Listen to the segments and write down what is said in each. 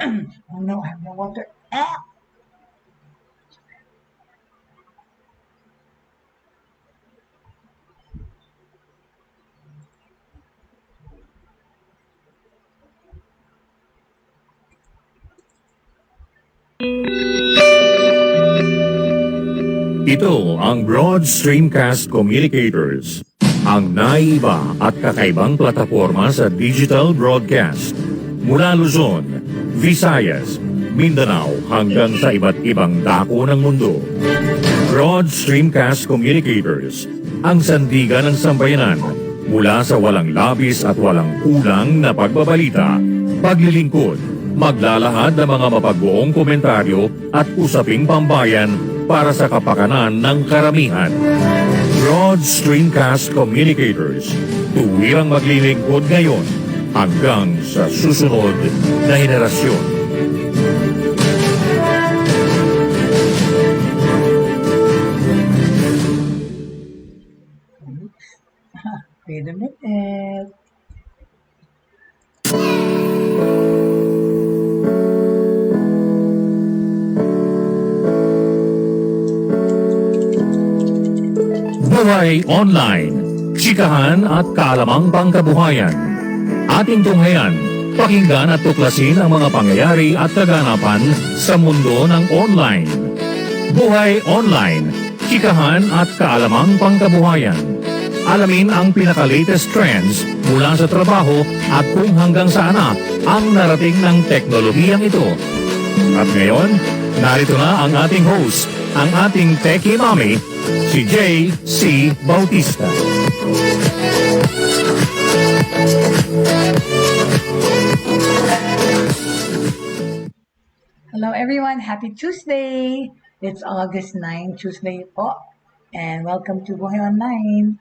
Oh no, I have no water. Ah! Ito ang Broad Stream Cast Communicators, ang naiba at kakaibang plataforma sa digital broadcast. Mula Luzon, Visayas, Mindanao hanggang sa iba't ibang dako ng mundo. Broad Stream Cast Communicators, ang sandigan ng sambayanan mula sa walang labis at walang kulang na pagbabalita, paglilingkod, maglalahad ng mga mapagbuong komentaryo at usaping pambayan para sa kapakanan ng karamihan. Broad Stream Cast Communicators, tuwirang maglilingkod ngayon hanggang sa susunod na henerasyon. Wait a minute. Buhay Online, Chikahan at kaalamang pangkabuhayan. Ating tunghayan, pakinggan at tuklasin ang mga pangyayari at kaganapan sa mundo ng online. Buhay Online, Chikahan at kaalamang pangkabuhayan. Alamin ang pinaka-latest trends mula sa trabaho at kung hanggang saan na ang narating ng teknolohiyang ito. At ngayon, narito na ang ating host, ang ating Techiemommy, si Jaye C. Bautista. Hello everyone, happy Tuesday! It's August 9, Tuesday po. And welcome to Buhay Online.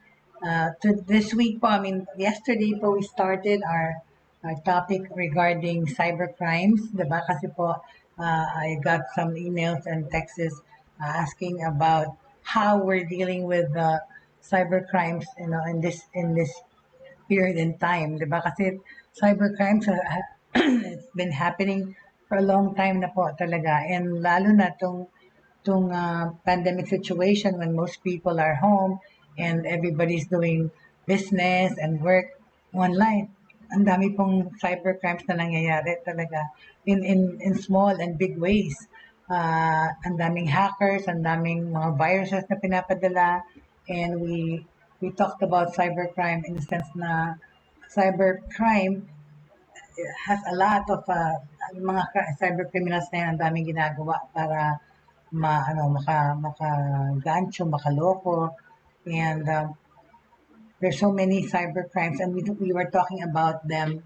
This week po, yesterday po we started our topic regarding cybercrimes, diba? Kasi po, I got some emails and texts asking about how we're dealing with cybercrimes, in this period in time, diba? Kasi cybercrimes it's been happening for a long time na po talaga, and lalo na tong pandemic situation when most people are home and everybody's doing business and work online. Ang dami pong cybercrimes na nangyayari talaga in small and big ways. Ang daming hackers, ang daming mga viruses na pinapadala, and we talked about cybercrime in the sense na cybercrime has a lot of mga cyber criminals na yan, ang daming ginagawa para makagancho, makaloko, and there's so many cyber crimes, and we were talking about them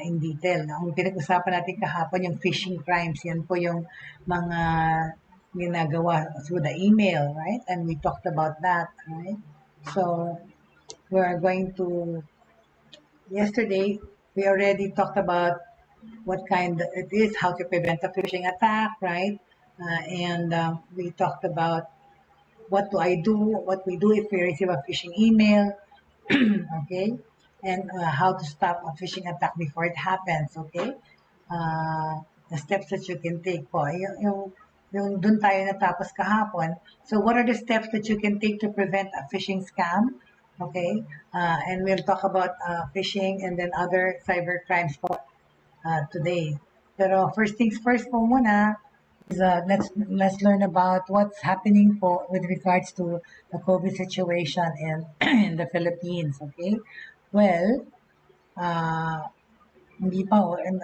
in detail. Ang pinag-usapan natin kahapon, yung phishing crimes, yan po yung mga ginagawa through the email, right? And we talked about that, right? So we're going to, yesterday, we already talked about what kind it is, how to prevent a phishing attack, right? And we talked about what we do if we receive a phishing email, okay? And how to stop a phishing attack before it happens, okay? The steps that you can take po. Yung dun tayo natapos kahapon. So what are the steps that you can take to prevent a phishing scam? Okay? And we'll talk about phishing and then other cyber crimes po today. Pero first things first po muna is let's learn about what's happening po with regards to the COVID situation in the Philippines, okay? Well, hindi pa and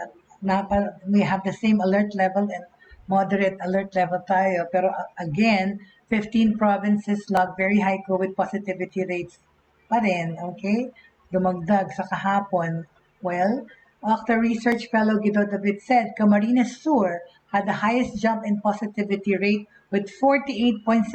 we have the same alert level and moderate alert level tayo, pero again, 15 provinces log very high COVID positivity rates pa rin, okay? Dumagdag sa kahapon. Well, Octa research fellow Guido David said Camarines Sur had the highest jump in positivity rate with 48.7%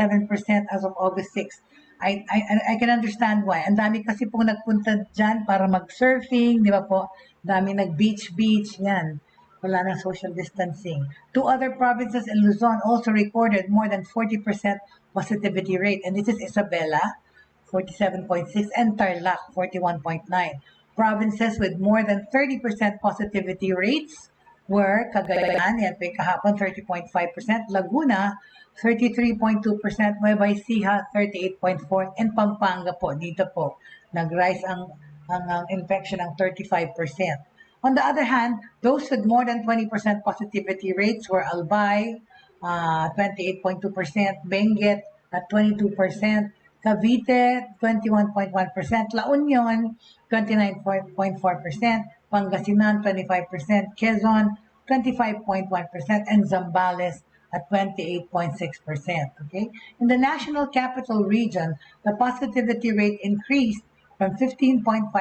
as of August 6. I can understand why. Ang dami kasi pong nagpunta dyan para mag-surfing, di ba po? Dami nag-beach, yan. Wala na social distancing. Two other provinces in Luzon also recorded more than 40% positivity rate. And this is Isabela, 47.6, and Tarlac, 41.9. Provinces with more than 30% positivity rates were Cagayan, yan po kahapon 30.5%, Laguna 33.2%, Nueva Ecija 38.4%, and Pampanga po, dito po, nag-rise ang infection ng 35%. On the other hand, those with more than 20% positivity rates were Albay, 28.2%, Benguet at 22%, Cavite, 21.1%, La Union, 29.4%, Pangasinan, 25%, Quezon, 25.1%, and Zambales at 28.6%. Okay? In the National Capital Region, the positivity rate increased from 15.5%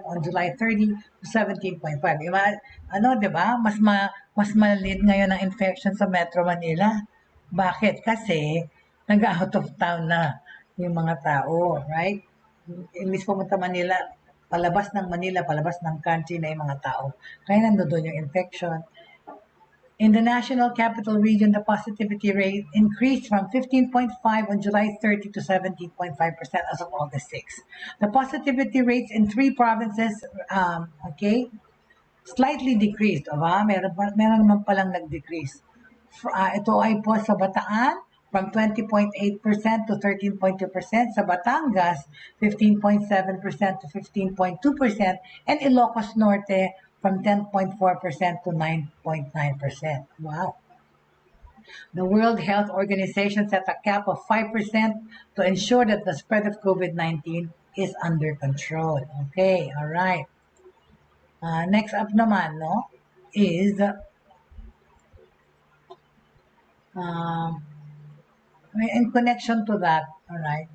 on July 30 to 17.5%. Ano, 'di ba? Mas maliit ngayon ang infection sa Metro Manila. Bakit? Kasi nag-out of town na yung mga tao, right? Imbis pumunta Manila, palabas ng Manila, palabas ng country na yung mga tao. Kaya nandoon yung infection. In the National Capital Region, the positivity rate increased from 15.5 on July 30 to 17.5% as of August 6. The positivity rates in 3 provinces, slightly decreased. Meron naman palang nag-decrease. Ito ay po sa Bataan, from 20.8% to 13.2%, sa Batangas, 15.7% to 15.2%, and Ilocos Norte, from 10.4% to 9.9%. Wow. The World Health Organization set a cap of 5% to ensure that the spread of COVID-19 is under control. Okay, all right. Next up naman, no, is in connection to that, all right,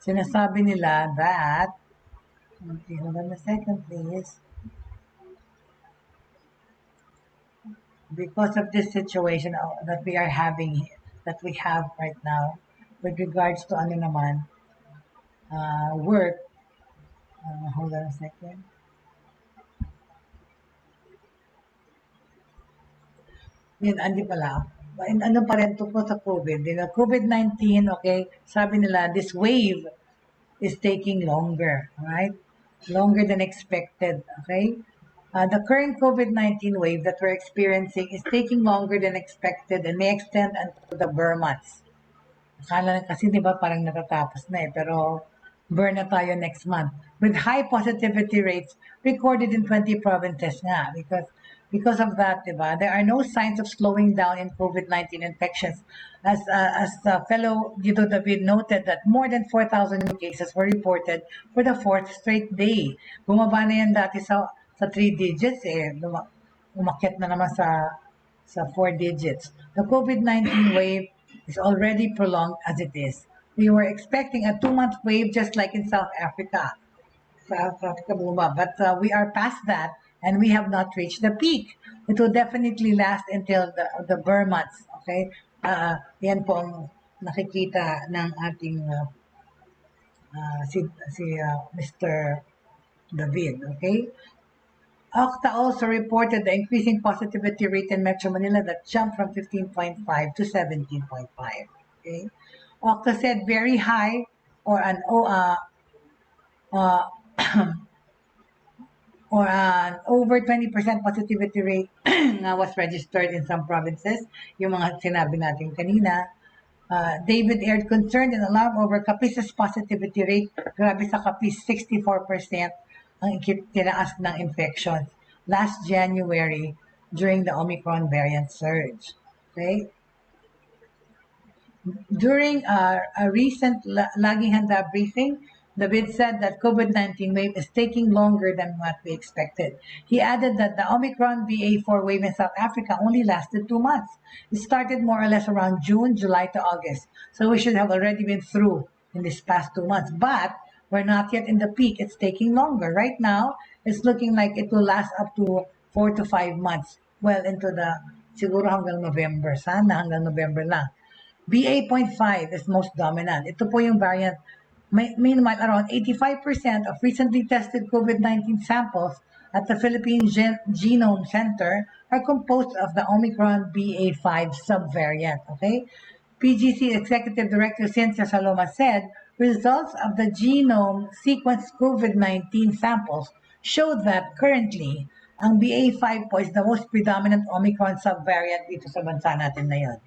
sinasabi nila that, okay, hold on a second, please. Because of this situation that we are having, that we have right now, with regards to ano naman, work, hold on a second. Yun, andi pala. Ano pa rin to po sa COVID? COVID-19, okay, sabi nila, this wave is taking longer, right? Longer than expected, okay? The current COVID-19 wave that we're experiencing is taking longer than expected and may extend until the Burr months. Akala na kasi, di ba, parang natatapos na pero burn na tayo next month. With high positivity rates recorded in 20 provinces nga. Because of that, di ba, there are no signs of slowing down in COVID-19 infections. As fellow Dito David noted that more than 4,000 new cases were reported for the 4th straight day. Bumaba na yan dati sa 3 digits, umakyat na naman sa 4 digits. The COVID-19 wave is already prolonged as it is. We were expecting a 2-month wave just like in South Africa. But we are past that and we have not reached the peak. It will definitely last until the Burr months. Okay? Yan po ang nakikita ng ating si Mr. David. Okay? Octa also reported the increasing positivity rate in Metro Manila that jumped from 15.5 to 17.5. Okay? Octa said very high or an or an over 20% positivity rate was registered in some provinces, yung mga sinabi natin kanina. David aired concerned and alarm over Capice's positivity rate. Grabe sa Capice, 64% ang tinaas ng infections last January during the Omicron variant surge. Okay? During a recent Laging Handa briefing, David said that COVID-19 wave is taking longer than what we expected. He added that the Omicron BA4 wave in South Africa only lasted 2 months. It started more or less around June, July to August. So we should have already been through in this past 2 months. But we're not yet in the peak. It's taking longer. Right now, it's looking like it will last up to 4 to 5 months. Well, into siguro hanggang November. Sana hanggang November lang. BA.5 is most dominant. Ito po yung variant. Meanwhile, around 85% of recently tested COVID-19 samples at the Philippine Genome Center are composed of the Omicron BA.5 subvariant. Okay? PGC Executive Director Cynthia Saloma said, results of the genome sequence COVID-19 samples showed that currently Ang BA.5 po is the most predominant Omicron subvariant dito sa bansa natin na yun.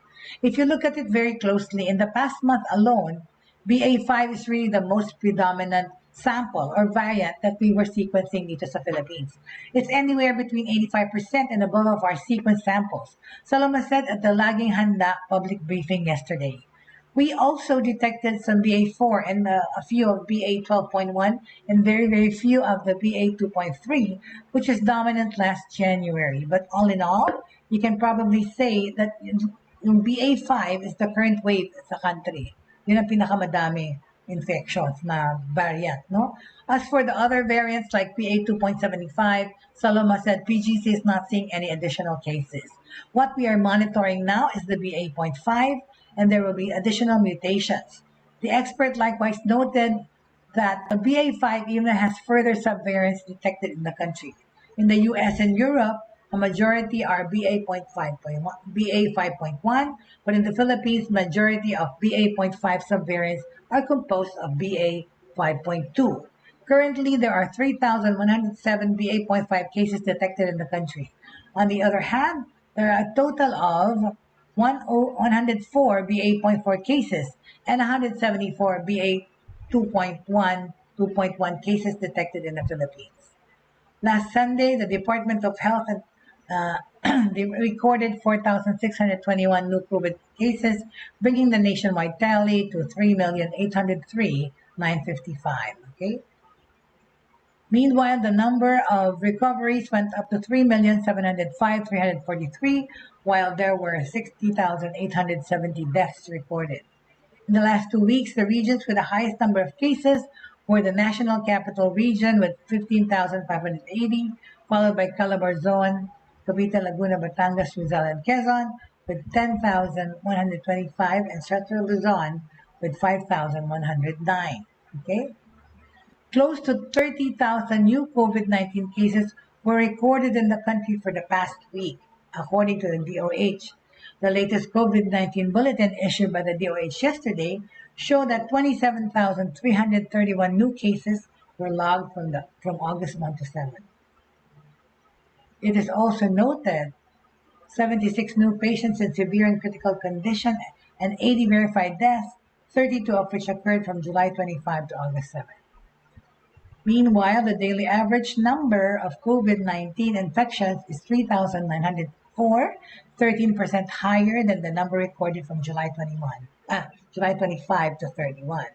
If you look at it very closely, in the past month alone, BA.5 is really the most predominant sample or variant that we were sequencing dito sa Philippines. It's anywhere between 85% and above of our sequence samples. Saloma said at the Laging Handa public briefing yesterday. We also detected some BA.4 and a few of BA.12.1 and very, very few of the BA.2.3, which is dominant last January. But all in all, you can probably say that yung BA.5 is the current wave sa country. Yun ang pinakamadami infections na variant, no? As for the other variants like BA.2.75, Saloma said PGC is not seeing any additional cases. What we are monitoring now is the BA.5, and there will be additional mutations. The expert likewise noted that the BA.5 even has further subvariants detected in the country. In the US and Europe, a majority are BA.5.1, but in the Philippines, majority of BA.5 subvariants are composed of BA.5.2. Currently, there are 3,107 BA.5 cases detected in the country. On the other hand, there are a total of 104 BA.4 cases and 174 BA.2.1 cases detected in the Philippines. Last Sunday, the Department of Health they recorded 4,621 new COVID cases, bringing the nationwide tally to 3,803,955. Okay. Meanwhile, the number of recoveries went up to 3,705,343, while there were 60,870 deaths recorded. In the last 2 weeks, the regions with the highest number of cases were the National Capital Region with 15,580, followed by Calabar Zone, Cavite, Laguna, Batangas, Rizal, and Quezon with 10,125, and Central Luzon with 5,109. Okay? Close to 30,000 new COVID-19 cases were recorded in the country for the past week, according to the DOH. The latest COVID-19 bulletin issued by the DOH yesterday showed that 27,331 new cases were logged from August 1 to 7. It is also noted 76 new patients in severe and critical condition and 80 verified deaths, 32 of which occurred from July 25 to August 7. Meanwhile, the daily average number of COVID-19 infections is 3,904, 13% higher than the number recorded from July 25 to 31.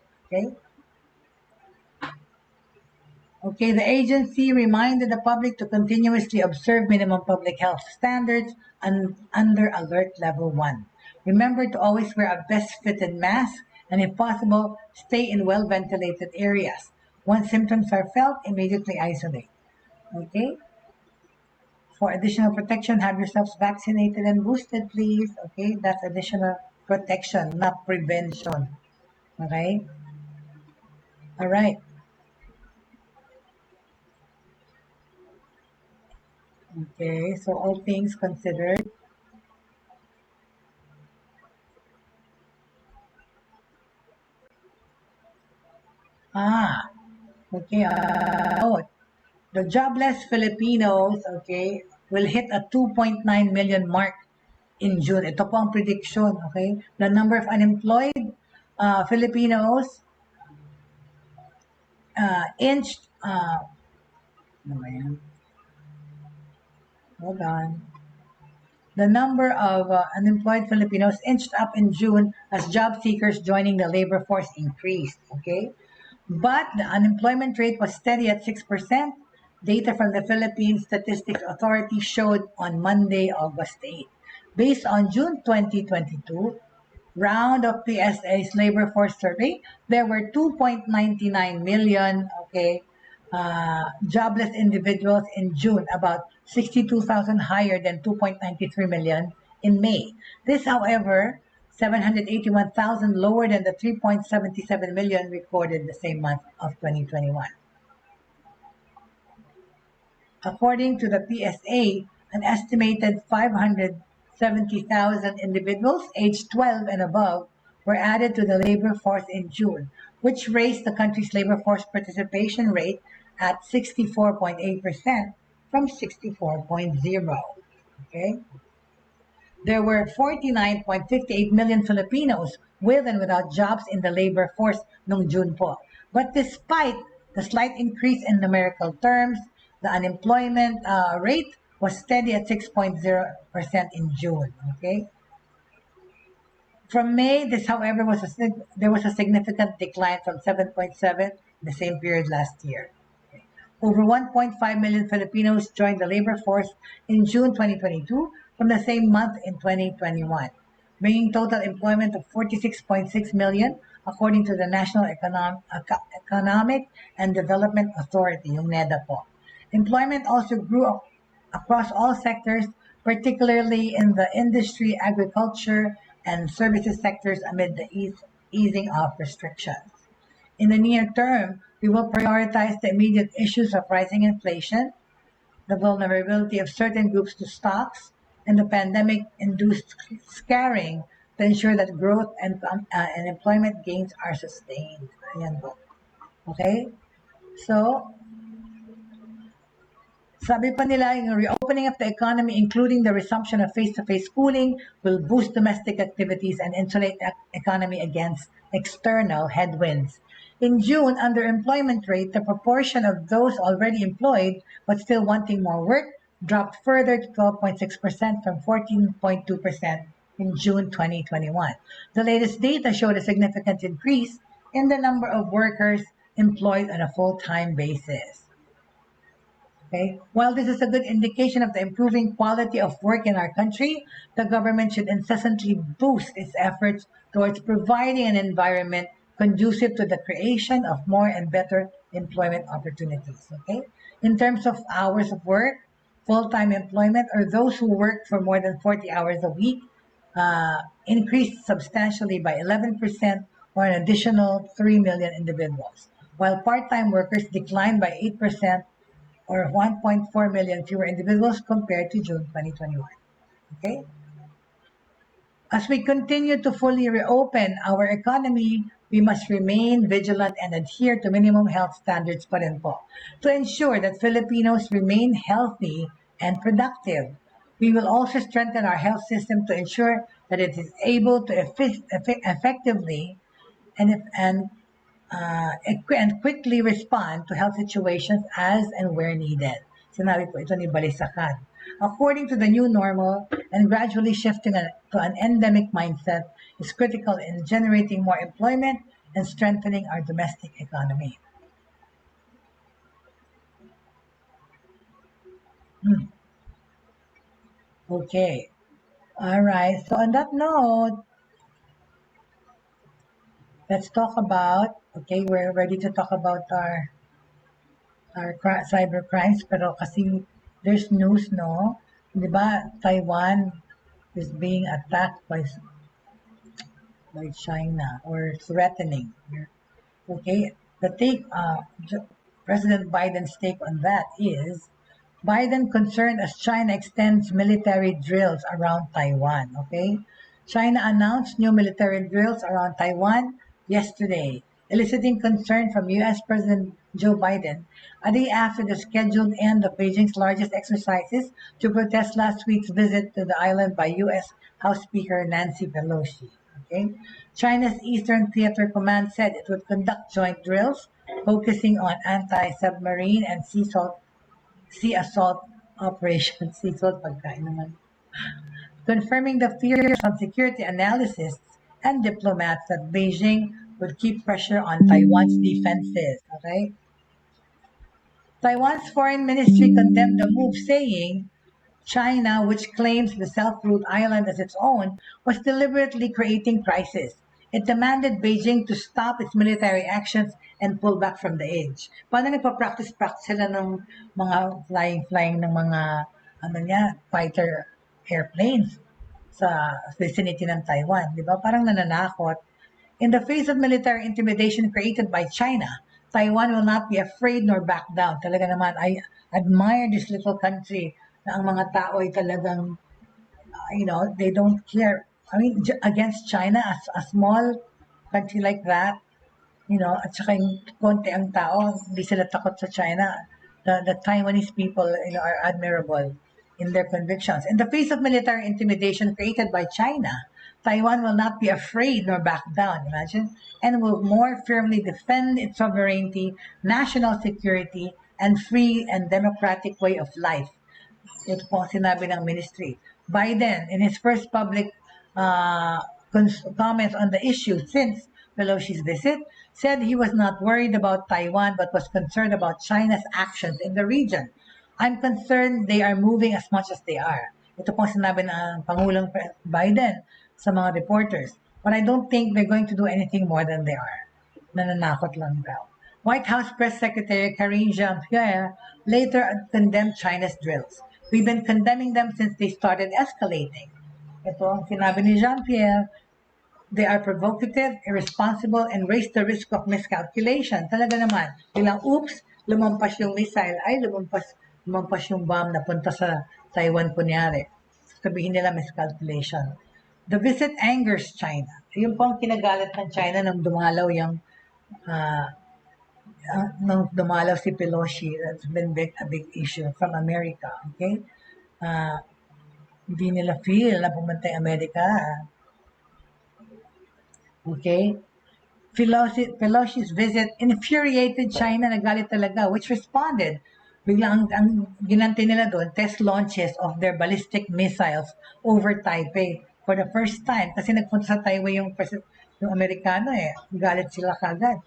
Okay, the agency reminded the public to continuously observe minimum public health standards under alert level 1. Remember to always wear a best fitted mask and if possible, stay in well-ventilated areas. Once symptoms are felt, immediately isolate. Okay? For additional protection, have yourselves vaccinated and boosted, please. Okay? That's additional protection, not prevention. Okay? All right. Okay, so all things considered. Okay. The jobless Filipinos, okay, will hit a 2.9 million mark in June. Ito po ang prediction, okay? The number of unemployed Filipinos inched, hold on. The number of unemployed Filipinos inched up in June as job seekers joining the labor force increased, okay? But the unemployment rate was steady at 6%. Data from the Philippine Statistics Authority showed on Monday, August 8. Based on June 2022 round of PSA's labor force survey, there were 2.99 million, jobless individuals in June, about 62,000 higher than 2.93 million in May. This, however, 781,000 lower than the 3.77 million recorded the same month of 2021. According to the PSA, an estimated 570,000 individuals aged 12 and above were added to the labor force in June, which raised the country's labor force participation rate at 64.8%, from 64.0. Okay? There were 49.58 million Filipinos with and without jobs in the labor force noong June po. But despite the slight increase in numerical terms, the unemployment rate was steady at 6.0% in June. Okay? From May, this, however, there was a significant decline from 7.7 the same period last year. Over 1.5 million Filipinos joined the labor force in June 2022 from the same month in 2021, bringing total employment of 46.6 million according to the National Economic and Development Authority, yung NEDA po. Employment also grew across all sectors, particularly in the industry, agriculture, and services sectors amid the easing of restrictions. In the near term, we will prioritize the immediate issues of rising inflation, the vulnerability of certain groups to stocks, and the pandemic-induced scaring to ensure that growth and employment gains are sustained. Ayan po. Okay? So, sabi pa nila, yung reopening of the economy, including the resumption of face-to-face schooling, will boost domestic activities and insulate the economy against external headwinds. In June, underemployment rate, the proportion of those already employed but still wanting more work dropped further to 12.6% from 14.2% in June 2021. The latest data showed a significant increase in the number of workers employed on a full-time basis. Okay. While this is a good indication of the improving quality of work in our country, the government should incessantly boost its efforts towards providing an environment conducive to the creation of more and better employment opportunities. Okay. In terms of hours of work, full-time employment, or those who work for more than 40 hours a week, increased substantially by 11% or an additional 3 million individuals, while part-time workers declined by 8% or 1.4 million fewer individuals compared to June 2021. Okay? As we continue to fully reopen our economy, we must remain vigilant and adhere to minimum health standards pa rin po to ensure that Filipinos remain healthy and productive. We will also strengthen our health system to ensure that it is able to effectively and quickly respond to health situations as and where needed. Sinabi po ito ni Balitaktakan. According to the new normal and gradually shifting to an endemic mindset is critical in generating more employment and strengthening our domestic economy. Okay. All right. So on that note, let's talk about, okay, we're ready to talk about our cyber crimes, pero kasi there's news, no? Di ba, Taiwan is being attacked by China or threatening. Okay, the take, President Biden's take on that is, Biden concerned as China extends military drills around Taiwan, okay? China announced new military drills around Taiwan yesterday, eliciting concern from U.S. President Joe Biden a day after the scheduled end of Beijing's largest exercises to protest last week's visit to the island by U.S. House Speaker Nancy Pelosi. Okay? China's Eastern Theater Command said it would conduct joint drills focusing on anti-submarine and sea assault operations. Sea assault pagkain naman. Confirming the fears from security analysts and diplomats that Beijing would keep pressure on Taiwan's defenses. Okay? Taiwan's foreign ministry condemned the move, saying China, which claims the self-ruled island as its own, was deliberately creating crisis. It demanded Beijing to stop its military actions and pull back from the edge. Paano nagpa-practice sila ng mga flying ng mga fighter airplanes sa vicinity ng Taiwan, di ba? Parang nananakot. In the face of military intimidation created by China, Taiwan will not be afraid nor back down. Talaga naman, I admire this little country na ang mga tao ay talagang, they don't care. I mean, against China, a small country like that, at saka yung konti ang tao, hindi sila takot sa China. the Taiwanese people, are admirable in their convictions. In the face of military intimidation created by China, Taiwan will not be afraid nor back down, imagine, and will more firmly defend its sovereignty, national security, and free and democratic way of life. Ito po ang sinabi ng ministry. Biden, in his first public comments on the issue since Pelosi's visit, said he was not worried about Taiwan but was concerned about China's actions in the region. I'm concerned they are moving as much as they are. Ito po ang sinabi ng Pangulong Biden sa mga reporters. But I don't think they're going to do anything more than they are. Nananakot lang daw. White House Press Secretary Karine Jean-Pierre later condemned China's drills. We've been condemning them since they started escalating. Ito ang sinabi ni Jean-Pierre, they are provocative, irresponsible, and raise the risk of miscalculation. Talaga naman, bilang oops, lumampas yung missile, ay lumampas yung bomb na punta sa Taiwan kunyari. Sabihin nila miscalculation. The visit angers China. Yung po ang kinagalit ng China nung dumalaw si Pelosi. That's been a big issue from America. Okay? Hindi nila feel na pumunta yung Amerika. Okay? Pelosi's visit infuriated China, nagalit talaga, which responded. Biglang ang ginanti nila doon, test launches of their ballistic missiles over Taipei for the first time. Kasi nagpunta sa Taipei yung Amerikano galit sila kagad.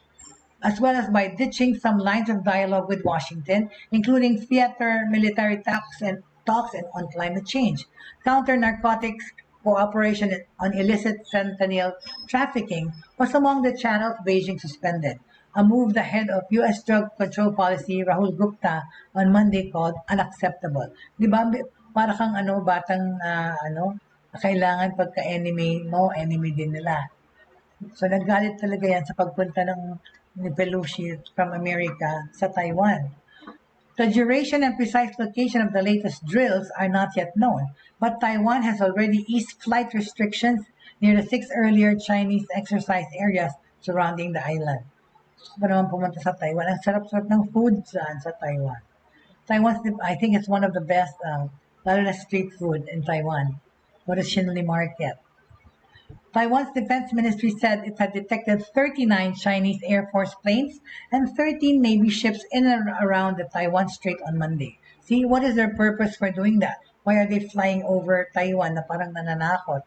As well as by ditching some lines of dialogue with Washington, including theater, military talks and on climate change, counter-narcotics, cooperation on illicit fentanyl trafficking was among the channels Beijing suspended, a move the head of U.S. Drug Control Policy, Rahul Gupta, on Monday called unacceptable. Di ba, para kang batang kailangan pagka-enemy mo, enemy din nila. So naggalit talaga yan sa pagpunta ni Pelosi from America sa Taiwan. The duration and precise location of the latest drills are not yet known, but Taiwan has already eased flight restrictions near the 6 earlier Chinese exercise areas surrounding the island. Pa naman pumunta sa Taiwan. Ang sarap-sarap ng food sa Taiwan. I think it's one of the best, lalo na street food in Taiwan. Go to Xinli Market. Taiwan's defense ministry said it had detected 39 Chinese Air Force planes and 13 Navy ships in and around the Taiwan Strait on Monday. See, what is their purpose for doing that? Why are they flying over Taiwan na parang nananakot?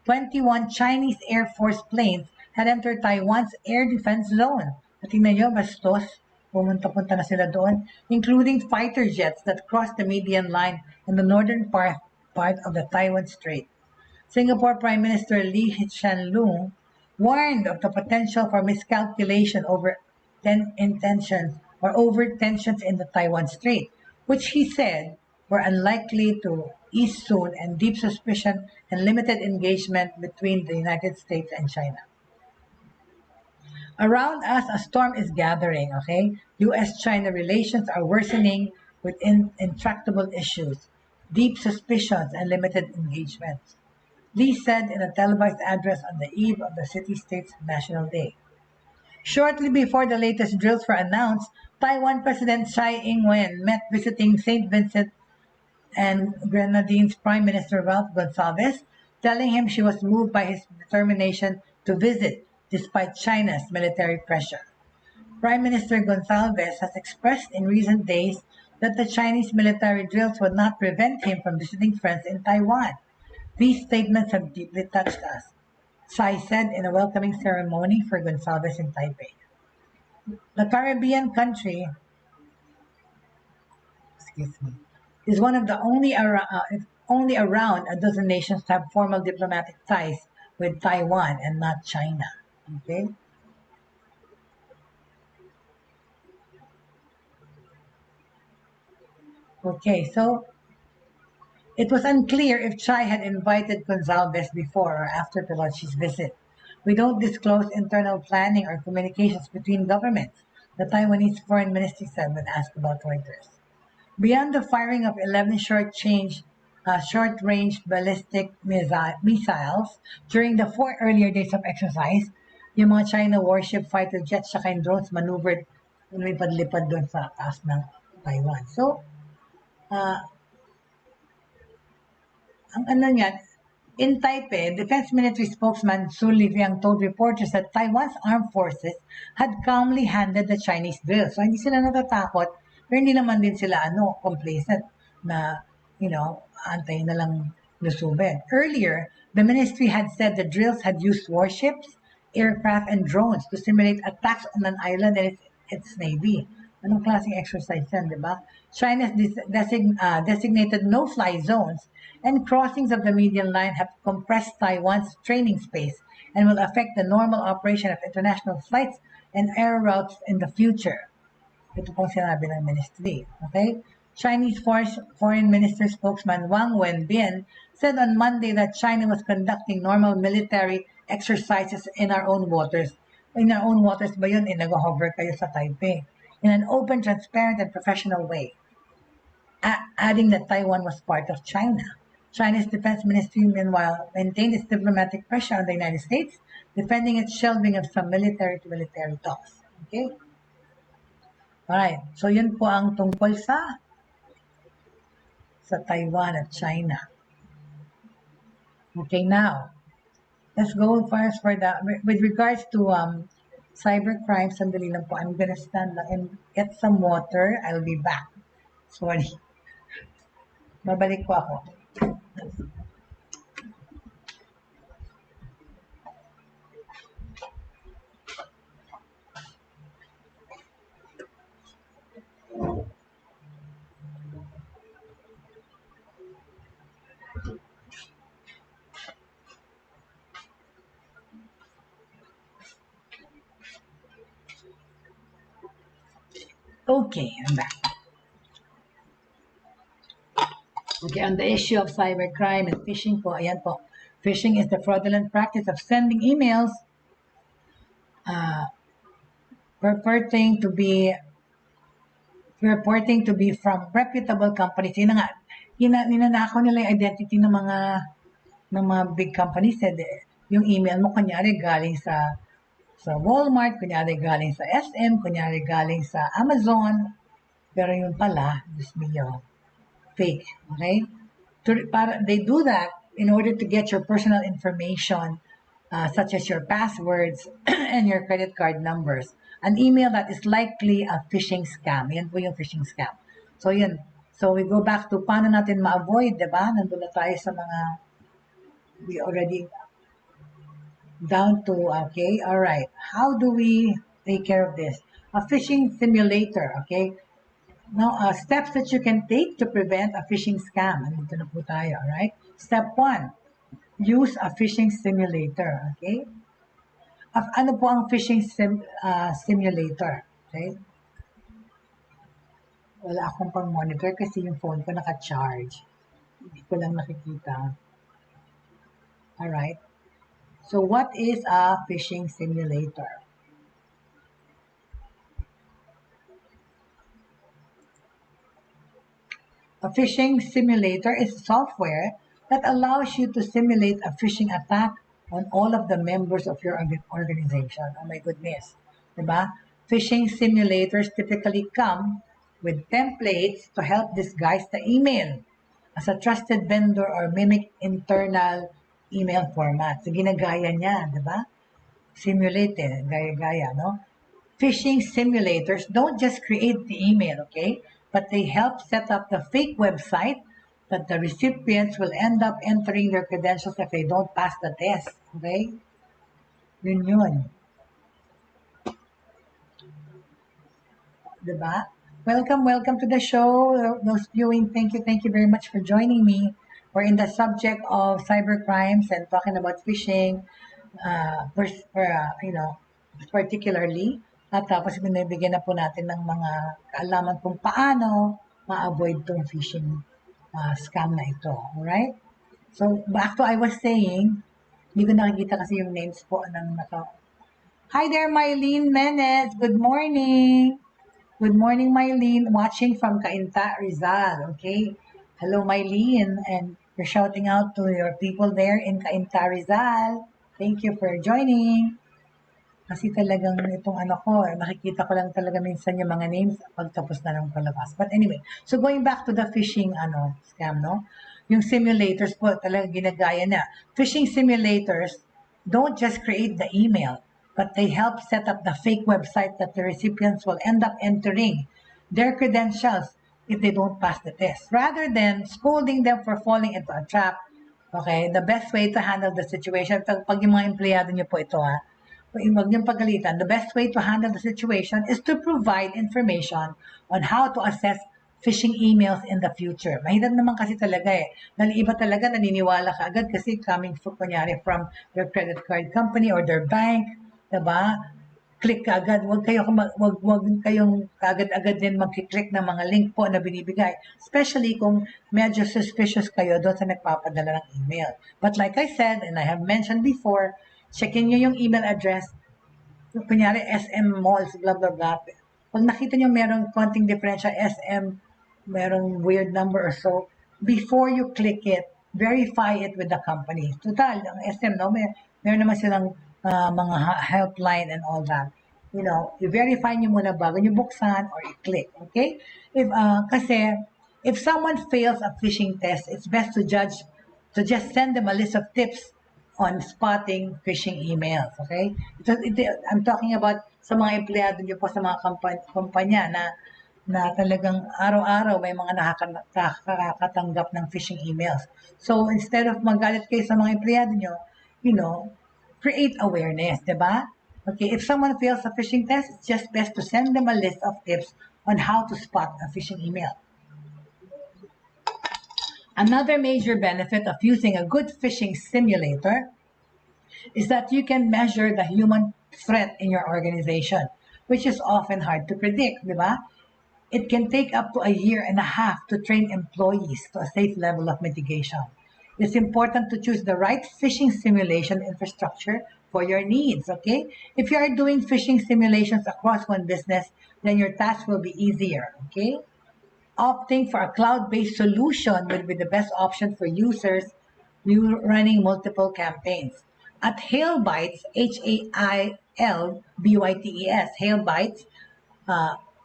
21 Chinese Air Force planes had entered Taiwan's air defense zone. At tingnan nyo, bastos, pumunta-punta na sila doon, including fighter jets that crossed the median line in the northern part of the Taiwan Strait. Singapore Prime Minister Lee Hsien Loong warned of the potential for miscalculation over tensions in the Taiwan Strait, which he said were unlikely to ease soon, and deep suspicion and limited engagement between the United States and China. Around us, a storm is gathering, okay? U.S.-China relations are worsening with intractable issues, deep suspicions, and limited engagements. Lee said in a televised address on the eve of the city-state's National Day. Shortly before the latest drills were announced, Taiwan President Tsai Ing-wen met visiting St. Vincent and Grenadines Prime Minister Ralph Gonsalves, telling him she was moved by his determination to visit despite China's military pressure. Prime Minister Gonsalves has expressed in recent days that the Chinese military drills would not prevent him from visiting friends in Taiwan. These statements have deeply touched us, Tsai said in a welcoming ceremony for Gonsalves in Taipei. The Caribbean country, is one of the only around a dozen nations to have formal diplomatic ties with Taiwan and not China. Okay? Okay, so it was unclear if Tsai had invited Gonsalves before or after Pelosi's visit. We don't disclose internal planning or communications between governments, the Taiwanese foreign ministry said when asked about Reuters. Beyond the firing of 11 short-range ballistic missiles during the 4 earlier days of exercise, yung mga China warship fighter jets saka yung drones maneuvered lumipad-lipad doon sa taas ng Taiwan. So, ang ano niyan, in Taipei, Defense Ministry spokesman Su Lijiang told reporters that Taiwan's armed forces had calmly handled the Chinese drill. So, hindi sila natatakot, pero hindi naman din sila complacent na, antayin na lang lusubin. Earlier, the ministry had said the drills had used warships, aircraft, and drones to simulate attacks on an island and its navy. Anong klaseng exercise yan, di ba? China's designated no-fly zones and crossings of the median line have compressed Taiwan's training space and will affect the normal operation of international flights and air routes in the future. Ito pong sinabi ng ministry. Okay? Chinese Foreign Minister spokesman Wang Wenbin said on Monday that China was conducting normal military exercises in our own waters. In our own waters ba yun? Nag-hover kayo sa Taipei. In an open, transparent, and professional way, adding that Taiwan was part of China. China's defense ministry, meanwhile, maintained its diplomatic pressure on the United States, defending its shelving of some military-to-military talks. Okay? Alright, so yun po ang tungkol sa Taiwan at China. Okay, now, let's go first with regards to cybercrime. Sandali lang po. I'm gonna stand up and get some water. I'll be back. Sorry. Babalik po ako. Okay, I'm back. Okay, on the issue of cybercrime and phishing po, ayan po. Phishing is the fraudulent practice of sending emails purporting to be from reputable companies. Yun na nga, ninanakaw nila yung identity ng mga big companies. Yung email mo, kunyari galing sa Walmart, kunyari galing sa SM, kunyari galing sa Amazon, pero yun pala, Diyos mio, fake, okay? They do that in order to get your personal information, such as your passwords and your credit card numbers. An email that is likely a phishing scam. Yan po yung phishing scam. So yun. So we go back to paano natin ma-avoid, diba? Nandun na tayo sa we already down to, okay, all right. How do we take care of this? A phishing simulator, okay? Now, steps that you can take to prevent a phishing scam. Andito na po tayo, all right? Step 1, use a phishing simulator, okay? Ano po ang phishing simulator, okay? Wala akong pang-monitor kasi yung phone ko naka-charge. Hindi ko lang nakikita. All right. So what is a phishing simulator? A phishing simulator is software that allows you to simulate a phishing attack on all of the members of your organization. Oh my goodness. Diba? Phishing simulators typically come with templates to help disguise the email as a trusted vendor or mimic internal email format. So, ginagaya niya, di ba? Simulate, gaya-gaya, no? Phishing simulators don't just create the email, okay? But they help set up the fake website that the recipients will end up entering their credentials if they don't pass the test, okay? Yun. Diba? Welcome to the show. Those viewing, thank you very much for joining me. We're in the subject of cybercrimes and talking about phishing, particularly. At tapos binibigyan na po natin ng mga kaalaman kung paano ma-avoid tong phishing scam na ito. Alright? So, back to I was saying, hindi ko nakikita kasi yung names po ng Hi there, Mylene Menes. Good morning. Good morning, Mylene. Watching from Cainta, Rizal. Okay? Hello, Mylene. And you're shouting out to your people there in Cainta, Rizal. Thank you for joining. Kasi talagang itong ano ko, nakikita ko lang talaga minsan yung mga names pagtapos na ng palabas. But anyway, so going back to the phishing scam, no? Yung simulators po talaga ginagaya na. Phishing simulators don't just create the email, but they help set up the fake website that the recipients will end up entering their credentials if they don't pass the test. Rather than scolding them for falling into a trap, okay, the best way to handle the situation, pag yung mga empleyado nyo po ito huwag niyong pagalitan. The best way to handle the situation is to provide information on how to assess phishing emails in the future. Mahirap naman kasi talaga Dahil iba talaga naniniwala ka agad kasi coming from, kunyari, from their credit card company or their bank, diba? Click ka agad. Huwag kayong agad-agad din mag-click ng mga link po na binibigay. Especially kung medyo suspicious kayo doon sa nagpapadala ng email. But like I said, and I have mentioned before, checkin nyo yung email address. Kunyari, SM Malls, blah, blah, blah. Pag nakita nyo merong konting diferensya, SM, merong weird number or so, before you click it, verify it with the company. Total, ang SM, no? Meron naman silang mga helpline and all that. You know, i-verify nyo muna bago nyo buksan or i-click, okay? Kasi, if someone fails a phishing test, it's best to just send them a list of tips on spotting phishing emails, okay? I'm talking about sa mga empleyado nyo po sa mga kumpanya na talagang araw-araw may mga nakakatanggap ng phishing emails. So, instead of magalit kayo sa mga empleyado nyo, you know, create awareness, diba? Okay, if someone fails a phishing test, it's just best to send them a list of tips on how to spot a phishing email. Another major benefit of using a good phishing simulator is that you can measure the human threat in your organization, which is often hard to predict, di ba? It can take up to a year and a half to train employees to a safe level of mitigation. It's important to choose the right phishing simulation infrastructure for your needs, okay? If you are doing phishing simulations across one business, then your task will be easier, okay? Opting for a cloud-based solution will be the best option for users running multiple campaigns. At Hailbytes, HAILBYTES, Hailbytes,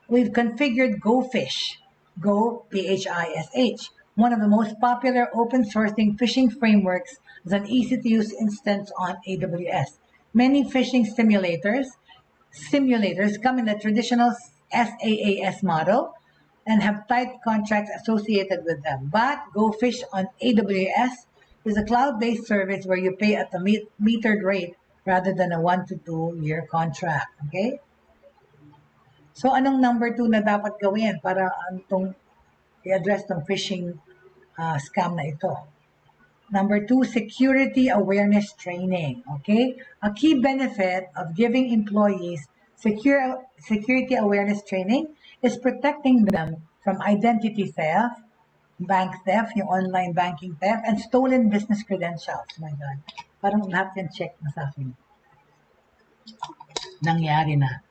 we've configured GoPhish, Go PHISH, one of the most popular open sourcing phishing frameworks as an easy-to-use instance on AWS. Many phishing simulators come in the traditional SaaS model and have tight contracts associated with them. But GoPhish on AWS is a cloud-based service where you pay at a metered rate rather than a 1 to 2 year contract. Okay? So, anong number 2 na dapat gawin para i-address ng phishing scam na ito? Number 2, security awareness training. Okay? A key benefit of giving employees security awareness training is protecting them from identity theft, bank theft, yung online banking theft, and stolen business credentials. Oh my God. Parang lahat yan check na sa akin. Nangyari na.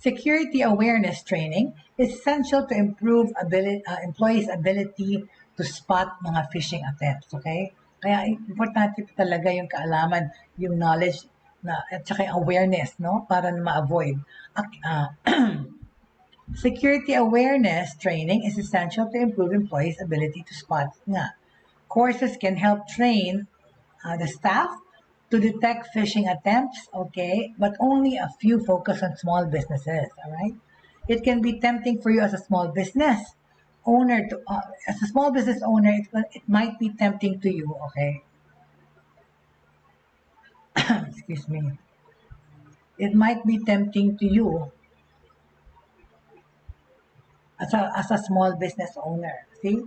Security awareness training is essential to improve employees' ability to spot mga phishing attempts. Okay? Kaya importante talaga yung kaalaman, yung knowledge, at saka yung awareness, no? Para ma-avoid. Security awareness training is essential to improve employees' ability to spot nga. Courses can help train the staff to detect phishing attempts, okay, but only a few focus on small businesses, all right? It can be tempting for you as a small business owner it might be tempting to you, okay? Excuse me. It might be tempting to you as a small business owner, see?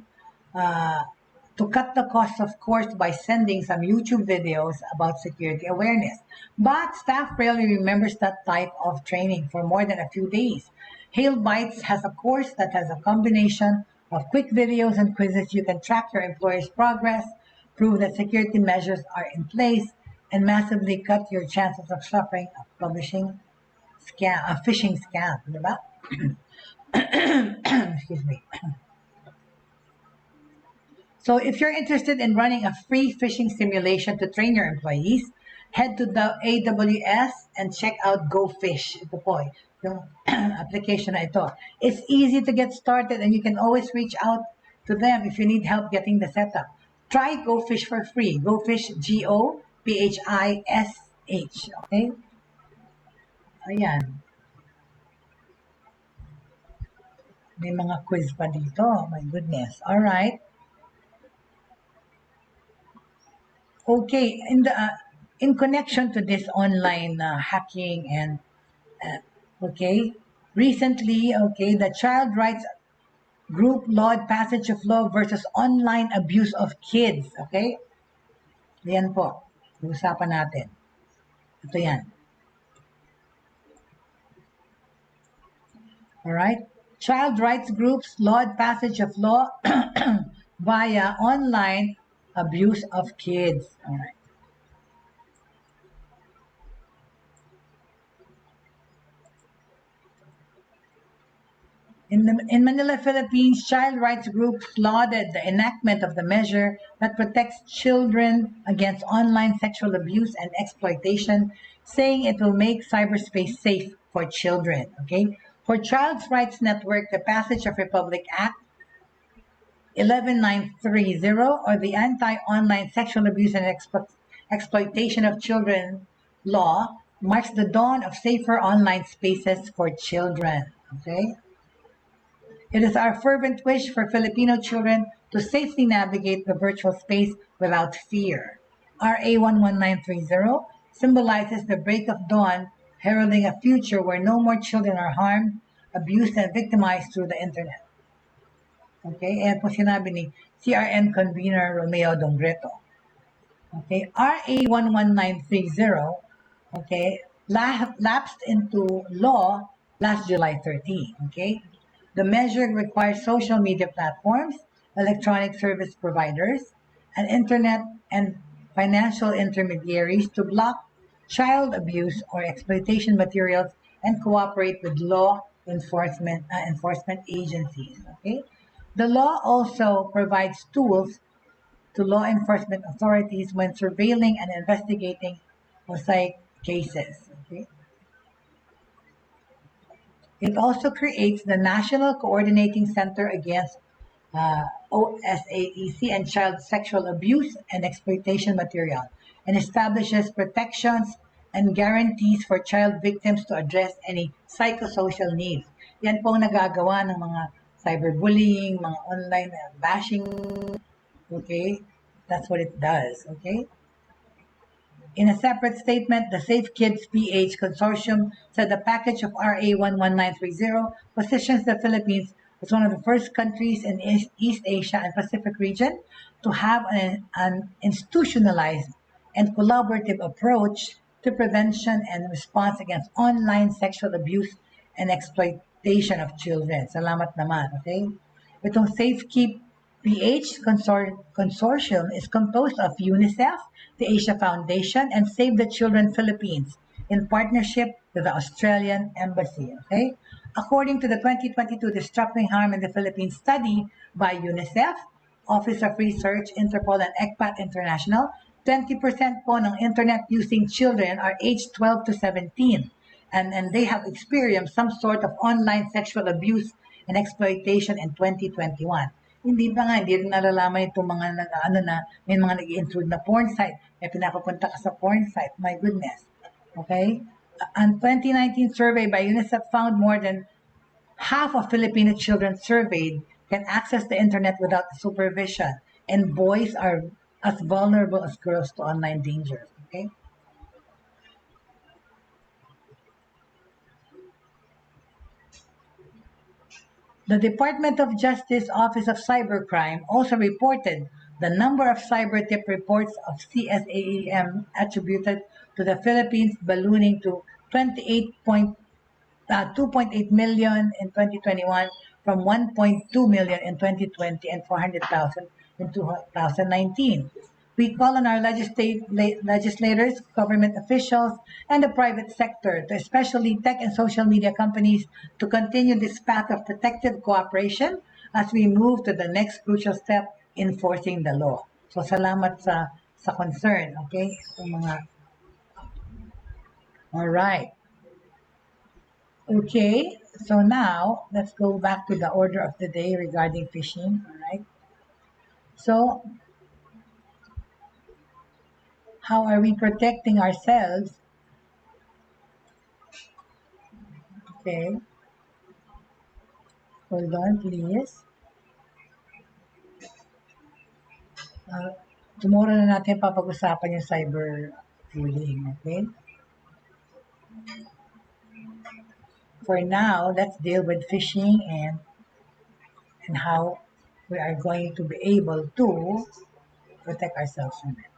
To cut the cost, of course, by sending some YouTube videos about security awareness. But staff rarely remembers that type of training for more than a few days. Hailbytes has a course that has a combination of quick videos and quizzes. You can track your employer's progress, prove that security measures are in place, and massively cut your chances of suffering a phishing scam. Diba? Excuse me. So if you're interested in running a free phishing simulation to train your employees, head to the AWS and check out GoFish. Ito po, yung application na ito. It's easy to get started and you can always reach out to them if you need help getting the setup. Try GoFish for free. GoFish, GoPhish. Okay? Ayan. May mga quiz pa dito. My goodness. All right. Okay, in connection to this online hacking and recently, the child rights group laud passage of law versus online abuse of kids. Okay, yan po, usapan natin. Ito yan. All right, child rights groups laud passage of law via online abuse of kids. All right. In Manila, Philippines, child rights groups lauded the enactment of the measure that protects children against online sexual abuse and exploitation, saying it will make cyberspace safe for children. Okay, for Child's Rights Network, the passage of Republic Act 11930 or the Anti-Online Sexual Abuse and Exploitation of Children law marks the dawn of safer online spaces for children. Okay. It is our fervent wish for Filipino children to safely navigate the virtual space without fear. RA 11930 symbolizes the break of dawn, heralding a future where no more children are harmed, abused, and victimized through the internet. Okay, ayan po sinabi ni CRN convener Romeo Dongreto. Okay, RA 11930, okay, lapsed into law last July 13. Okay, the measure requires social media platforms, electronic service providers, and internet and financial intermediaries to block child abuse or exploitation materials and cooperate with law enforcement agencies. Okay, the law also provides tools to law enforcement authorities when surveilling and investigating mosaic cases. Okay. It also creates the National Coordinating Center Against OSAEC and Child Sexual Abuse and Exploitation Material and establishes protections and guarantees for child victims to address any psychosocial needs. Yan po ang nagagawa ng mga cyberbullying, mga online bashing. Okay? That's what it does. Okay? In a separate statement, the Safe Kids PH Consortium said the package of RA 11930 positions the Philippines as one of the first countries in East Asia and Pacific region to have an institutionalized and collaborative approach to prevention and response against online sexual abuse and exploitation of children. Salamat naman, okay? Itong SafeKeep PH Consortium is composed of UNICEF, the Asia Foundation, and Save the Children Philippines in partnership with the Australian Embassy. Okay? According to the 2022 Disrupting Harm in the Philippines study by UNICEF, Office of Research, Interpol, and ECPAT International, 20% po ng internet-using children are aged 12 to 17, and they have experienced some sort of online sexual abuse and exploitation in 2021. Hindi pa nga, hindi rin nalalaman itong mga may mga nag-intrude na porn site, may pinapapunta ka sa porn site, my goodness. Okay? An 2019 survey by UNICEF found more than half of Filipino children surveyed can access the internet without supervision, and boys are as vulnerable as girls to online dangers. Okay? The Department of Justice Office of Cybercrime also reported the number of cyber tip reports of CSAEM attributed to the Philippines ballooning to 2.8 million in 2021 from 1.2 million in 2020 and 400,000 in 2019. We call on our legislators, government officials, and the private sector, especially tech and social media companies, to continue this path of protective cooperation as we move to the next crucial step, enforcing the law. So salamat sa concern, okay? Itong mga All right. Okay, so now let's go back to the order of the day regarding phishing. All right. So, how are we protecting ourselves? Okay, hold on, please. Uh, Tomorrow na natin papag-usapan yung cyberbullying. Okay. For now, let's deal with phishing and how we are going to be able to protect ourselves from it.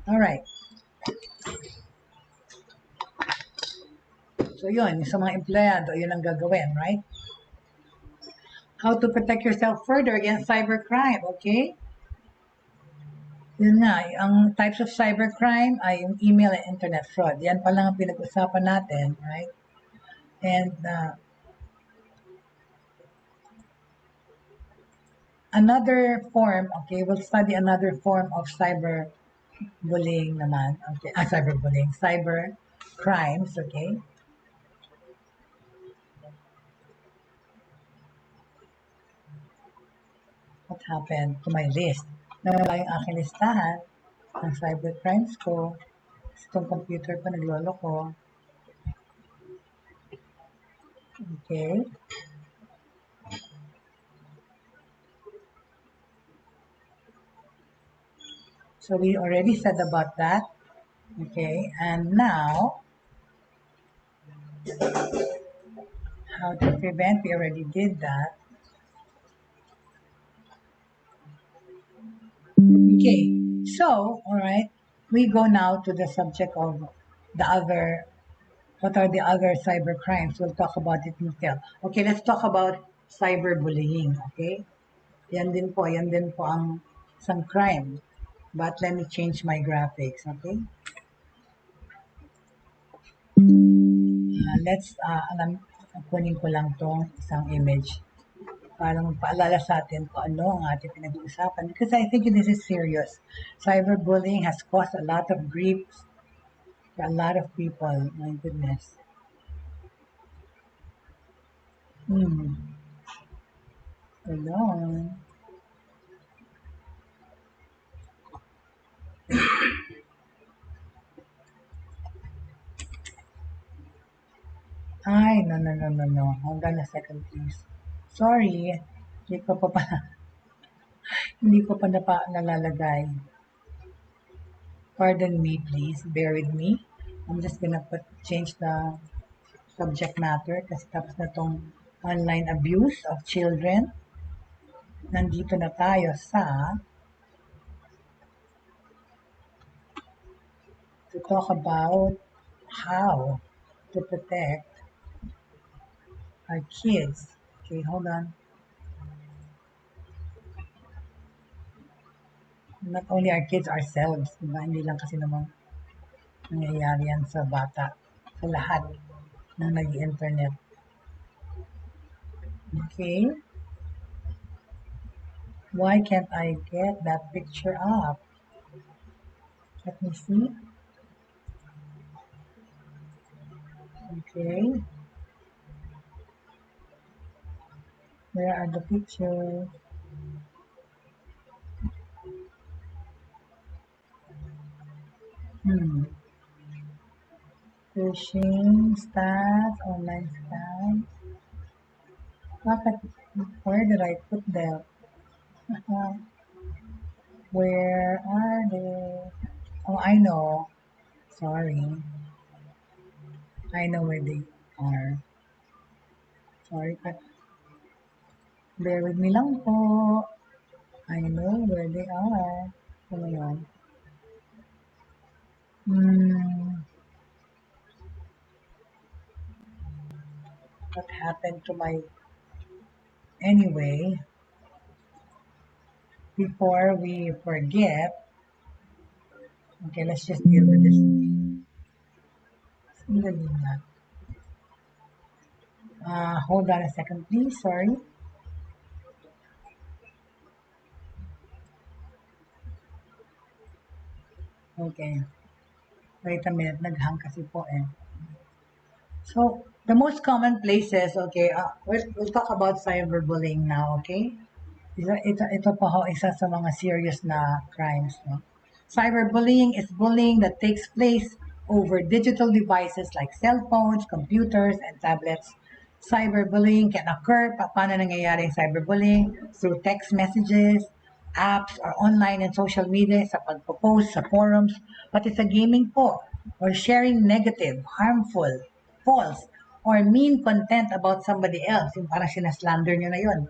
All right. So yun, sa mga empleyado, yun ang gagawin, right? How to protect yourself further against cybercrime, okay? Yun nga, ang types of cybercrime ay yung email and internet fraud. Yan pa lang ang pinag-usapan natin, right? And another form, okay, we'll study another form of cyberbullying naman. Okay, cyberbullying, cyber crimes, okay? What happened to my list? Nawala yung aking listahan ng cybercrimes ko. Itong computer pa naglolo ko. Okay. So we already said about that. Okay. And now, how to prevent, we already did that. Okay. So, all right. We go now to the subject of the other, what are the other cyber crimes? We'll talk about it in detail. Okay, let's talk about cyberbullying. Okay. Yan din po ang isang crime. But let me change my graphics, okay? Kunin ko lang tong isang image para magpaalala sa atin kung ano ang ating pinag-uusapan. Because I think this is serious. Cyberbullying has caused a lot of grief for a lot of people. My goodness. Hello. Ay, no. Hold on a second, please. Sorry. Hindi ko pa hindi ko pa nalalagay. Pardon me, please. Bear with me. I'm just gonna change the subject matter kasi tapos na tong online abuse of children. Nandito na tayo sa to talk about how to protect our kids. Okay, hold on. Not only our kids, ourselves. Diba? Hindi lang kasi naman nangyayari yan sa bata. Sa lahat ng nag-internet. Okay. Why can't I get that picture up? Let me see. Okay. Where are the pictures? Phishing, stats, online stats. Where did I put them? Where are they? Oh, I know. Sorry. I know where they are. Sorry, but bear with me lang po. I know where they are. Ano yun? What happened to my... Anyway, before we forget, okay, let's just deal with this. Sandali na. Hold on a second, please. Sorry. Okay. Wait a minute, naghang kasi po eh. So, the most common places, okay, we'll talk about cyberbullying now, okay? Ito po ho, isa sa mga serious na crimes. No? Cyberbullying is bullying that takes place over digital devices like cell phones, computers, and tablets. Cyberbullying can occur. Paano nangyayari yung cyberbullying? Through text messages, apps, or online and social media, sa pagpo-post, sa forums, pati sa gaming po, or sharing negative, harmful, false, or mean content about somebody else. Yung parang sinaslander nyo na yun.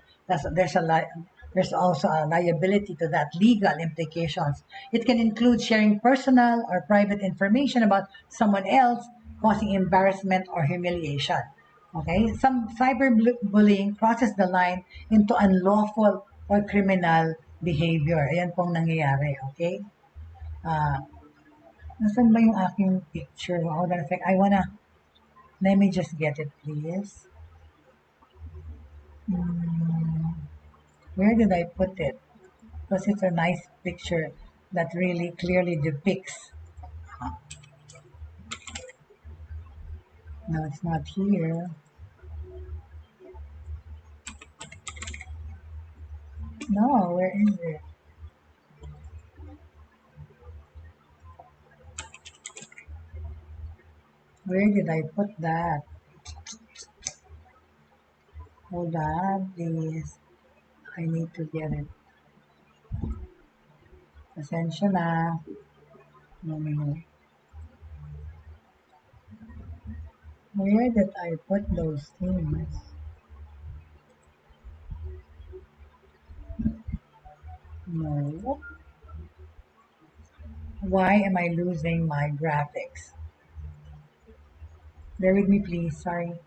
There's also a liability to that, legal implications. It can include sharing personal or private information about someone else, causing embarrassment or humiliation. Okay? Some cyberbullying crosses the line into unlawful or criminal behavior. Ayan pong nangyayari. Okay? Nasaan ba yung aking picture? Hold on a sec. Let me just get it, please. Where did I put it? Because it's a nice picture that really clearly depicts. No, it's not here. No, where is it? Where did I put that? Hold on, please. I need to get it. Pasensya na. No. Where did I put those things? No. Why am I losing my graphics? Bear with me, please. Sorry.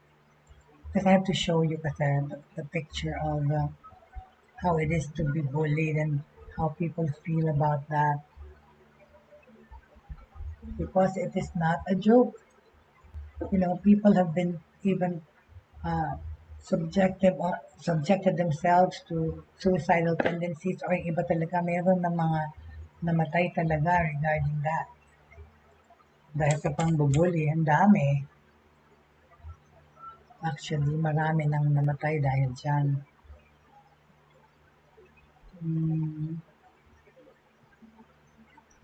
Because I have to show you the picture of how it is to be bullied and how people feel about that. Because it is not a joke. You know, people have been even subjected themselves to suicidal tendencies or iba talaga, meron ng mga namatay talaga regarding that. Dahil sa pangbubuli, ang dami. Actually, marami nang namatay dahil dyan.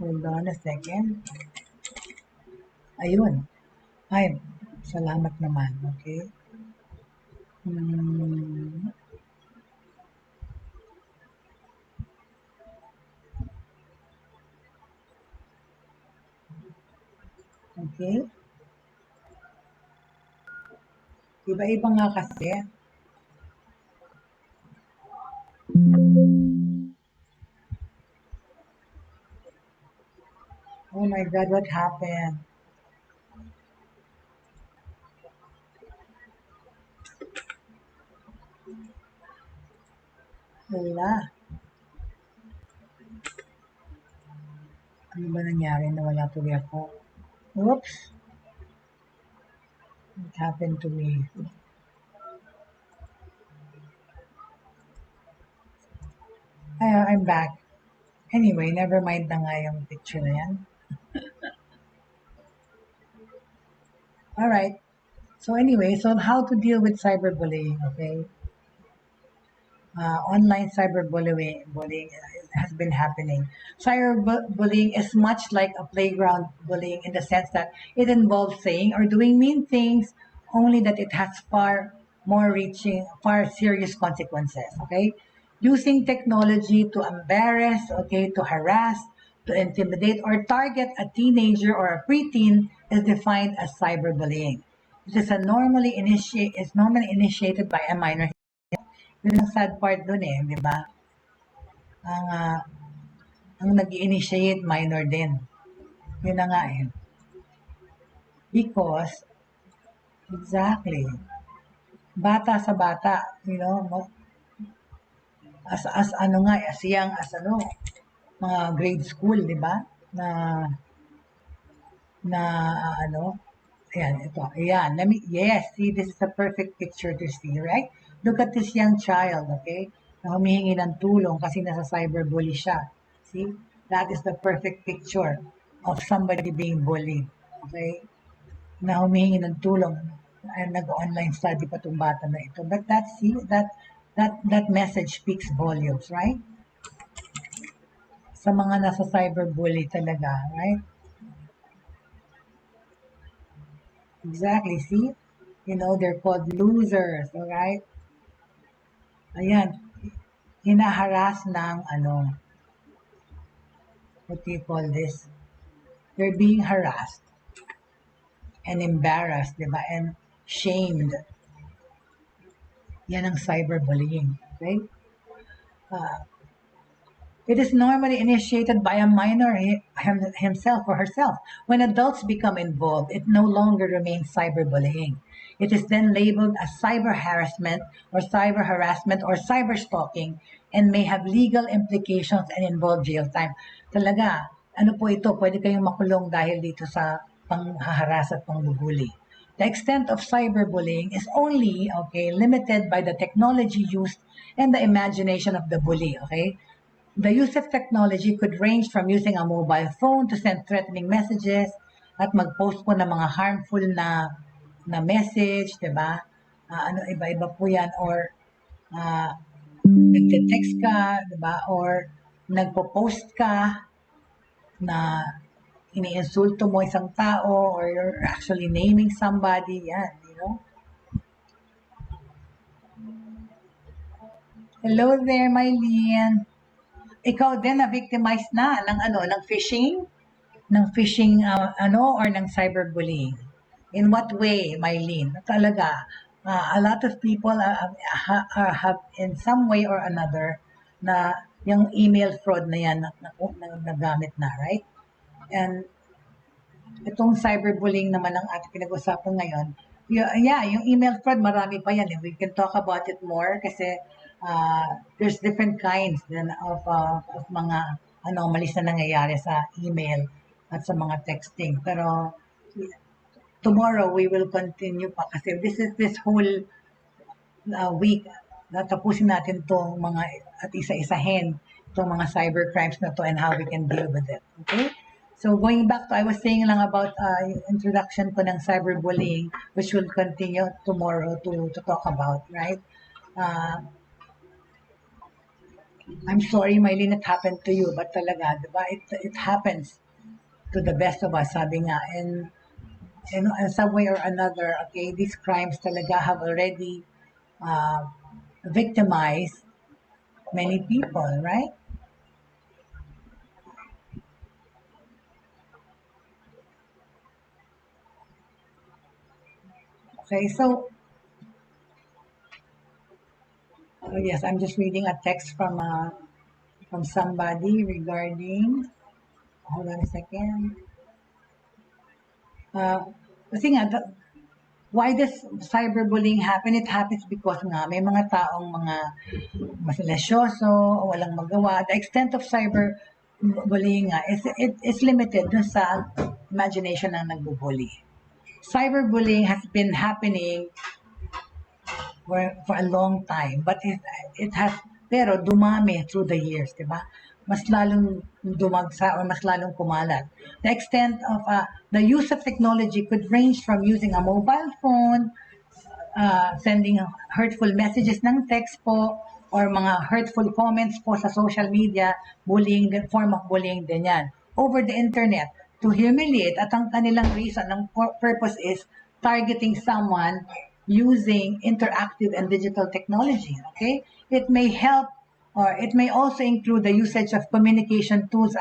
Hold on a second. Ayun. Ay, salamat naman. Okay. Okay. Iba-iba nga kasi. Oh my God, what happened? Wala. Ano ba nangyari na wala tuloy ako? Oops. What happened to me? I'm back. Anyway, never mind na nga yung picture na yan. Alright. So anyway, so how to deal with cyberbullying, okay? Online cyberbullying has been happening. Cyberbullying is much like a playground bullying in the sense that it involves saying or doing mean things, only that it has far serious consequences, okay? Using technology to embarrass, okay, to harass, to intimidate or target a teenager or a preteen is defined as cyberbullying. It is normally initiated by a minor. Yun ang sad part dun eh, di ba? Ang nag-initiate minor din. Yun na nga eh. Because, exactly, bata sa bata, you know, as ano nga, as young as ano, mga grade school, di ba? Na ano, ayan, ito, ayan, yes, see, this is a perfect picture to see, right? Look at this young child, okay? Na humihingi ng tulong kasi nasa cyberbully siya. See? That is the perfect picture. of somebody being bullied. Okay? Na humihingi ng tulong. Nag-online study pa itong bata na ito. But that message speaks volumes, right? Sa mga nasa cyberbully talaga, right? Exactly, see? You know, they're called losers, alright? Ayan, hinaharas ng what do you call this? They're being harassed and embarrassed, diba? And shamed. Yan ang cyberbullying, okay? It is normally initiated by a minor himself or herself. When adults become involved, it no longer remains cyberbullying. It is then labeled as cyber harassment or cyber stalking and may have legal implications and involve jail time. Talaga, ano po ito? Pwede kayong makulong dahil dito sa panghaharas at pangbubuli. The extent of cyberbullying is only, limited by the technology used and the imagination of the bully, okay? The use of technology could range from using a mobile phone to send threatening messages at mag-post po ng mga harmful na message, diba? Iba-iba po yan. Or nagte-text ka, diba? Or nagpo-post ka na iniinsulto mo isang tao or you're actually naming somebody, yan, you know? Hello there, Mylene. Ikaw din na-victimize na ng phishing? Ng phishing, or ng cyberbullying? In what way, Mylene? Talaga, a lot of people have in some way or another na yung email fraud na yan nagamit na, right? And itong cyberbullying naman ang ating pinag-usapan ngayon. Yung email fraud, marami pa yan. We can talk about it more kasi there's different kinds then of mga anomalies na nangyayari sa email at sa mga texting. Pero tomorrow we will continue pa kasi this whole week tapusin natin itong mga at isa-isahin itong mga cyber crimes na to and how we can deal with it. Okay? So going back to, I was saying lang about introduction ko ng cyberbullying, which will continue tomorrow to talk about, right? I'm sorry, Mylene, it happened to you, but talaga, diba? It happens to the best of us, sabi nga. And in some way or another, okay, these crimes talaga have already victimized many people, right? Okay, so yes, I'm just reading a text from somebody regarding. Hold on a second. Kasi nga, why does cyberbullying happen? It happens because nga may mga taong mga masilasyoso, walang magawa. The extent of cyberbullying nga is limited dun sa imagination ng nagbubully. Cyberbullying has been happening for a long time, but it has, pero dumami through the years, diba? Mas lalong dumagsa or mas lalong kumalat. The extent of the use of technology could range from using a mobile phone, sending hurtful messages ng text po, or mga hurtful comments po sa social media, bullying, form of bullying din yan. Over the internet, to humiliate, at ang kanilang reason, ang purpose is targeting someone using interactive and digital technology, okay? It may help or it may also include the usage of communication tools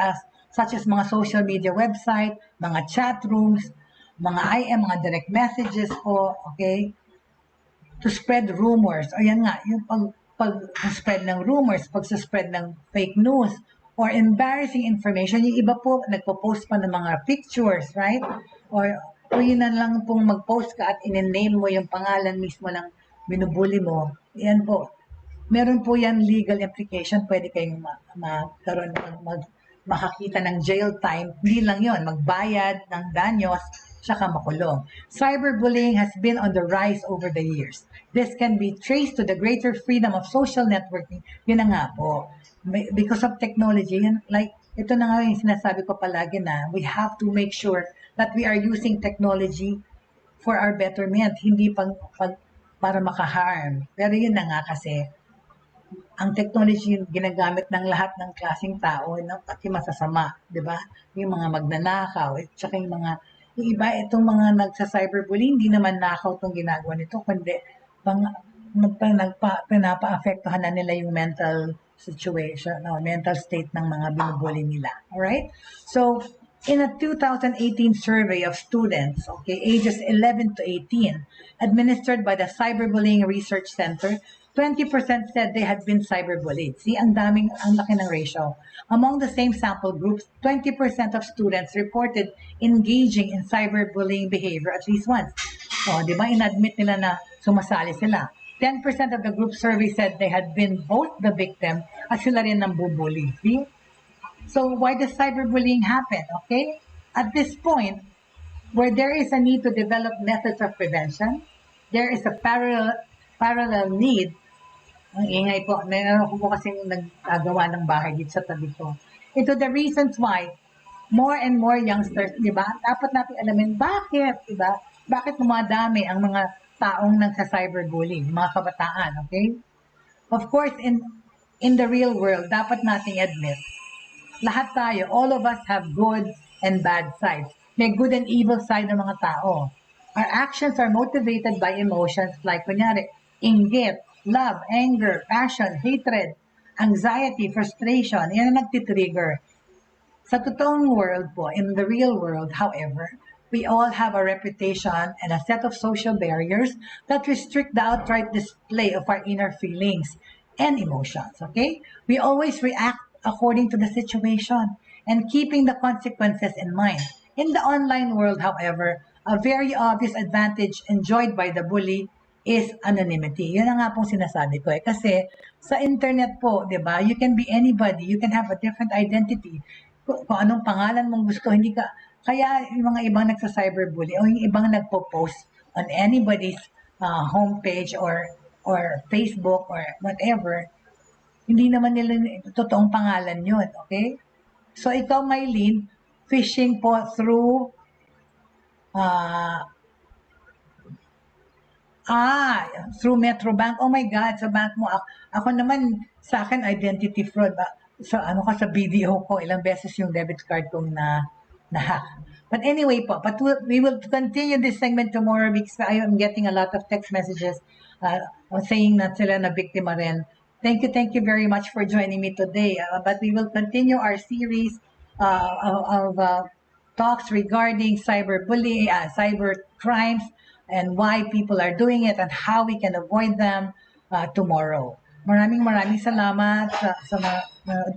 such as mga social media website, mga chat rooms, mga IM, mga direct messages po, okay? To spread rumors. O yan nga, yung pag-spread ng rumors, pag-spread ng fake news, or embarrassing information. Yung iba po, nagpo-post pa ng mga pictures, right? Or yun na lang pong mag-post ka at in-name mo yung pangalan mismo ng binubuli mo. Yan po. Meron po yan legal implication. Pwede kayong makakita ng jail time. Hindi lang yon, magbayad ng danyos, saka makulong. Cyberbullying has been on the rise over the years. This can be traced to the greater freedom of social networking. Yun na nga po. Because of technology, like ito na nga yung sinasabi ko palagi na we have to make sure that we are using technology for our betterment, hindi para makaharm. Pero yun na nga kasi, ang technology ginagamit ng lahat ng klaseng tao, no? Pati masasama, di ba? Yung mga magnanakaw, at saka yung iba, itong mga nagsa-cyberbullying, hindi naman nakaw itong ginagawa nito, kundi pinapa-apektuhan na nila yung mental situation, no, mental state ng mga binubully nila. Alright? So, in a 2018 survey of students, okay, ages 11 to 18, administered by the Cyberbullying Research Center, 20% said they had been cyberbullied. See, ang laki ng ratio. Among the same sample groups, 20% of students reported engaging in cyberbullying behavior at least once. So, di ba, inadmit nila na sumasali sila. 10% of the group survey said they had been both the victim at sila rin ng bubully. See? So, why does cyberbullying happen? Okay? At this point, where there is a need to develop methods of prevention, there is a parallel need. Ang ingay po, meron ko po kasing nagagawa ng bahay dito sa tabi ko. Ito the reasons why more and more youngsters, di ba? Dapat natin alamin bakit, di ba? Bakit dumadami ang mga taong nagsa-cyberbullying, mga kabataan, okay? Of course, in the real world, dapat nating admit, lahat tayo, all of us have good and bad sides. May good and evil side ng mga tao. Our actions are motivated by emotions like, kunyari, inggit, love, anger, passion, hatred, anxiety, frustration. Yan ang nagtitrigger. Sa totoong world po, in the real world, however, we all have a reputation and a set of social barriers that restrict the outright display of our inner feelings and emotions, okay? We always react according to the situation and keeping the consequences in mind. In the online world, however, a very obvious advantage enjoyed by the bully is anonymity. Yun ang nga pong sinasabi ko eh. Kasi sa internet po, di ba, you can be anybody, you can have a different identity. Kung anong pangalan mong gusto, hindi ka, kaya yung mga ibang nagsa-cyberbully o yung ibang nagpo-post on anybody's homepage or Facebook or whatever, hindi naman nila totoong pangalan yun, okay? So ikaw, Mylene, phishing po through through Metrobank. Oh my God, sa bank mo. Ako naman, sa akin, identity fraud. Sa BDO ko, ilang beses yung debit card kong na-hack. But anyway po, we will continue this segment tomorrow because I am getting a lot of text messages saying na sila na biktima rin. Thank you very much for joining me today. But we will continue our series of talks regarding cyberbullying, cyber crimes, and why people are doing it and how we can avoid them tomorrow. Maraming salamat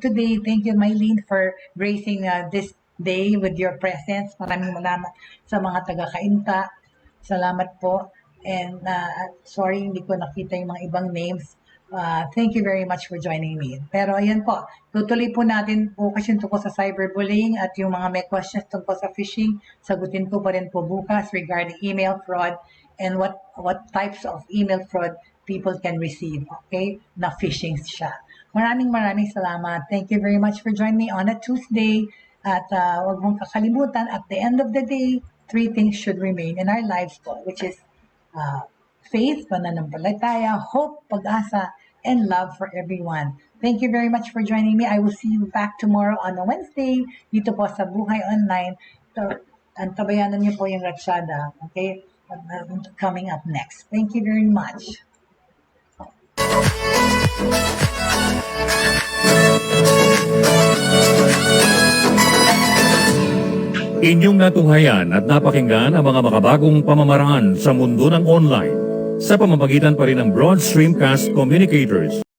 today. Thank you, Mylene, for gracing this day with your presence. Maraming salamat sa mga taga-Kainta. Salamat po. And sorry, hindi ko nakita yung mga ibang names. Thank you very much for joining me. Pero ayan po, tutuloy po natin bukas yung tungkol sa cyberbullying at yung mga may questions tungkol sa phishing, sagutin ko pa rin po bukas regarding email fraud and what types of email fraud people can receive, okay, na phishing siya. Maraming salamat. Thank you very much for joining me on a Tuesday. At huwag mong kakalimutan, at the end of the day, 3 things should remain in our lives po, which is faith, pananampalataya, hope, pag-asa, and love for everyone. Thank you very much for joining me. I will see you back tomorrow on a Wednesday dito po sa Buhay Online. Antabayanan niyo po yung Ratsyada, okay? Coming up next. Thank you very much. Inyong natunghayan at napakinggan ang mga makabagong pamamaraan sa mundo ng online sa pamamagitan pa rin ng Broad Stream Cast Communicators.